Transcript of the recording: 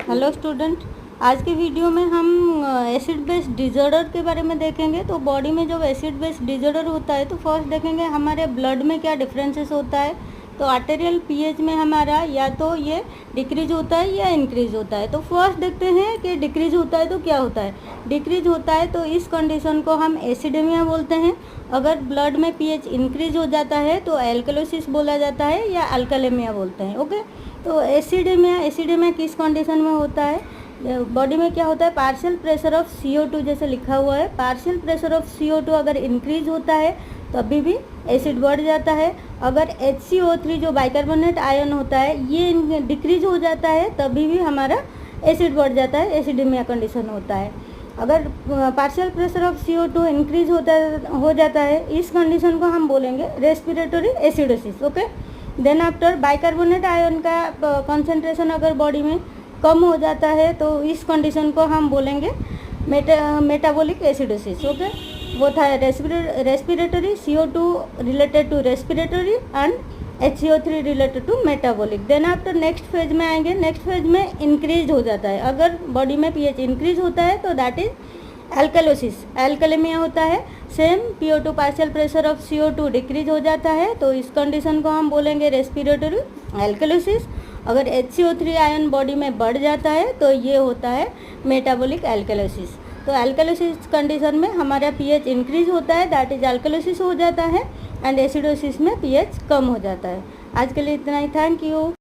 Hello student, आज के video में हम एसिड बेस डिजॉर्डर के बारे में देखेंगे। तो बॉडी में जब एसिड बेस डिजॉर्डर होता है तो फर्स्ट देखेंगे हमारे ब्लड में क्या डिफरेंसेस होता है। तो आर्टेरियल पीएच में हमारा या तो ये डिक्रीज होता है या इंक्रीज होता है। तो फर्स्ट देखते हैं कि डिक्रीज होता है तो क्या होता है। डिक्रीज होता है तो इस कंडीशन को हम एसिडेमिया बोलते हैं। अगर ब्लड में पीएच इंक्रीज हो जाता है तो एल्कलोसिस बोला जाता है या अल्कलेमिया बोलते हैं। ओके, तो एसिडेमिया किस कंडीशन में होता है। बॉडी में क्या होता है, पार्शियल प्रेशर ऑफ CO2 जैसे लिखा हुआ है। पार्शियल प्रेशर ऑफ CO2 अगर इंक्रीज होता है तभी भी एसिड बढ़ जाता है। अगर HCO3 जो बाइकार्बोनेट आयन होता है ये डिक्रीज हो जाता है तभी भी हमारा एसिड बढ़ जाता है, एसिडेमिया कंडीशन होता है। अगर partial pressure of CO2 increase हो जाता है, इस कंडीशन को हम बोलेंगे respiratory acidosis. Okay, then after bicarbonate ion का कंसंट्रेशन अगर बॉडी में कम हो जाता है तो इस कंडीशन को हम बोलेंगे मेटाबॉलिक एसिडोसिस। ओके, वो था respiratory, CO2 related to respiratory and HCO3 related to metabolic. Then after next phase में आएंगे। नेक्स्ट फेज में इंक्रीज हो जाता है, अगर बॉडी में पीएच इंक्रीज होता है तो दैट इज एल्कलोसिस, एल्कलेमिया होता है। Same PO2 partial pressure of CO2 decrease हो जाता है तो इस कंडीशन को हम बोलेंगे रेस्पिरेटरी एल्कलोसिस। अगर HCO3 आयन बॉडी में बढ़ जाता है तो ये होता है मेटाबॉलिक एल्कलोसिस। तो एल्कलोसिस कंडीशन में हमारा पीएच इंक्रीज होता है, दैट इज एल्कलोसिस हो जाता है, एंड एसिडोसिस में पीएच कम हो जाता है। आज के लिए इतना ही, थैंक यू।